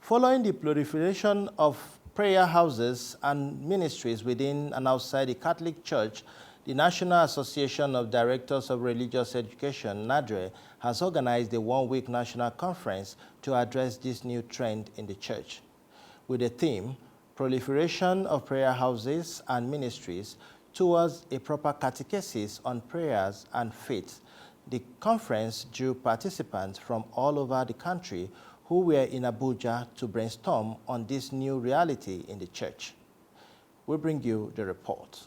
Following the proliferation of prayer houses and ministries within and outside the Catholic Church, the National Association of Directors of Religious Education, Nadre, has organized a one-week national conference to address this new trend in the church. With the theme, Proliferation of Prayer Houses and Ministries Towards a Proper Catechesis on Prayers and Faith, the conference drew participants from all over the country who were in Abuja to brainstorm on this new reality in the church. We'll bring you the report.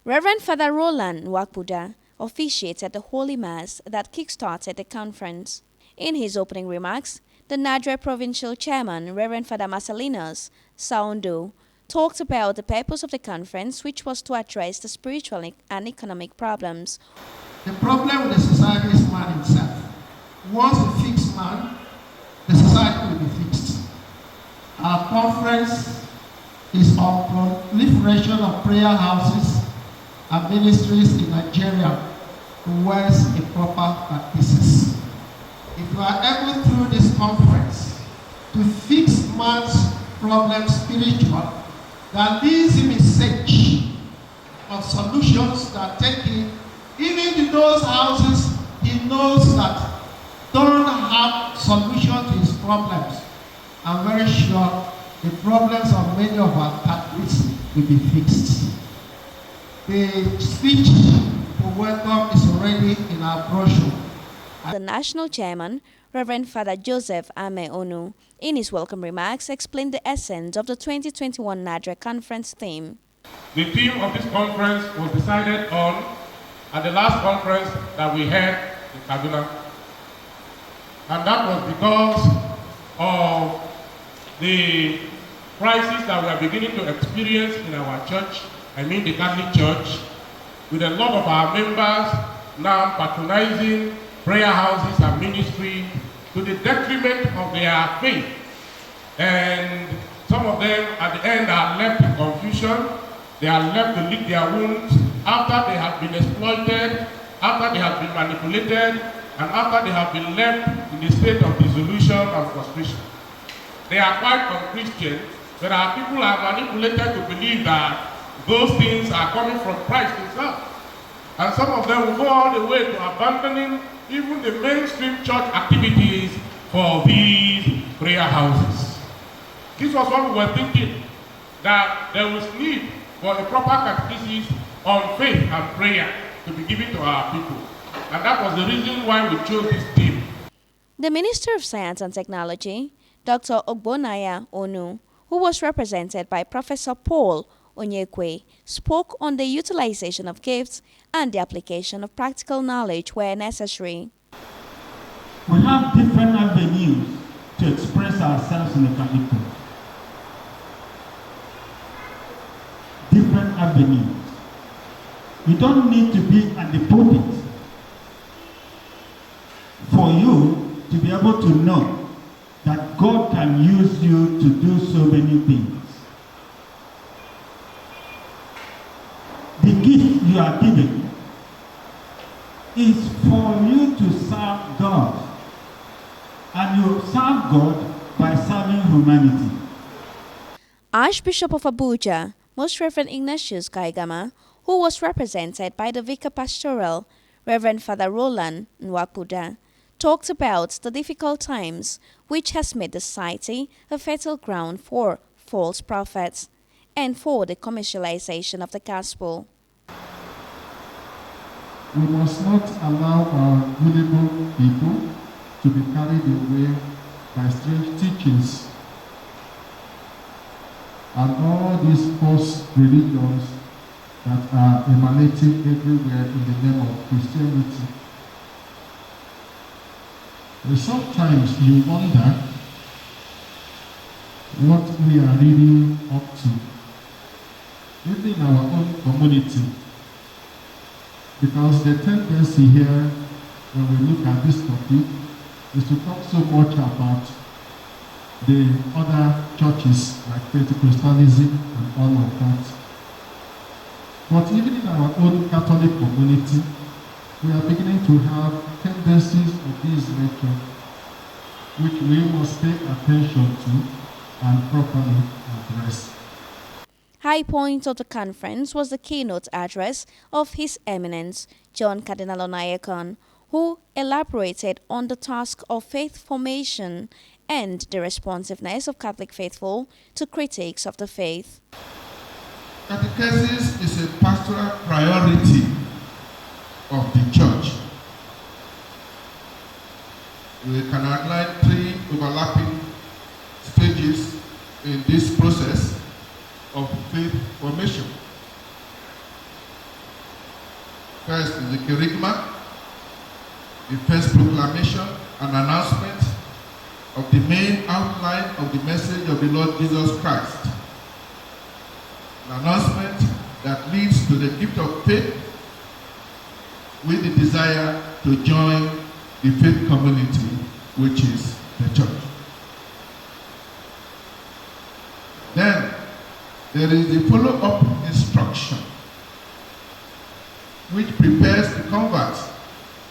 Reverend Father Roland Nwakbuda officiated the Holy Mass that kick-started the conference. In his opening remarks, the Nadre Provincial Chairman, Reverend Father Marcellinus Saundo, talked about the purpose of the conference, which was to address the spiritual and economic problems. The problem with the society is man himself. Once we fix man, the society will be fixed. Our conference is on proliferation of prayer houses and ministries in Nigeria towards a proper practices. If we are able through this conference to fix man's problem spiritual, that leads him in search of solutions that take him even to those houses he knows that don't have solution to his problems. I'm very sure the problems of many of our Catholics will be fixed. The speech to welcome is already in our brochure. The national chairman, Reverend Father Joseph Ame Onu, in his welcome remarks, explained the essence of the 2021 Nadre Conference theme. The theme of this conference was decided on at the last conference that we had in Kaduna. And that was because of the crisis that we are beginning to experience in our church, I mean the Catholic Church, with a lot of our members now patronizing prayer houses and ministry to the detriment of their faith. And some of them at the end are left in confusion. They are left to lick their wounds after they have been exploited, after they have been manipulated, and after they have been left in the state of dissolution and frustration. They are quite unchristian, but our people are manipulated to believe that those things are coming from Christ himself. And some of them will go all the way to abandoning even the mainstream church activities for these prayer houses. This was what we were thinking, that there was need for a proper catechesis on faith and prayer to be given to our people. And that was the reason why we chose this theme. The Minister of Science and Technology, Dr. Ogbonaya Onu, who was represented by Professor Paul Onyekwe, spoke on the utilization of gifts and the application of practical knowledge where necessary. We have different avenues to express ourselves in the Catholic Church. Different avenues. You don't need to be at the pulpit for you to be able to know that God can use you to do so many things. The gift you are given is for you to serve God. And you serve God by serving humanity. Archbishop of Abuja, Most Reverend Ignatius Kaigama, who was represented by the Vicar Pastoral, Reverend Father Roland Nwakbuda, talked about the difficult times which has made the society a fertile ground for false prophets and for the commercialization of the gospel. We must not allow our gullible people to be carried away by strange teachings and all these false religions that are emanating everywhere in the name of Christianity. And sometimes you wonder what we are really up to, even in our own community. Because the tendency here, when we look at this topic, is to talk so much about the other churches like Pentecostalism and all of that. But even in our own Catholic community, we are beginning to have tendencies of this nature which we must pay attention to and properly address. High point of the conference was the keynote address of His Eminence, John Cardinal Onayekon, who elaborated on the task of faith formation and the responsiveness of Catholic faithful to critics of the faith. Catechesis is a pastoral priority of the church. We can outline 3 overlapping stages in this process of faith formation. First is the kerygma, the first proclamation and announcement of the main outline of the message of the Lord Jesus Christ. An announcement that leads to the gift of faith with the desire to join the faith community, which is the church. Then there is the follow-up instruction, which prepares the converts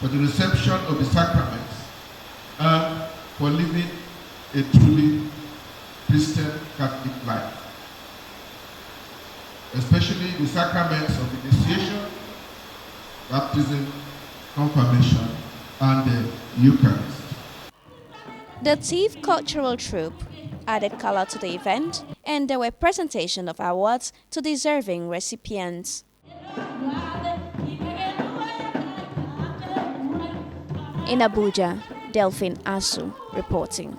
for the reception of the sacraments and for living a truly Christian Catholic life, especially the sacraments of initiation, baptism, confirmation, and the Eucharist. The Thief Cultural Troupe added color to the event, and there were presentation of awards to deserving recipients. In Abuja, Delphine Asu reporting.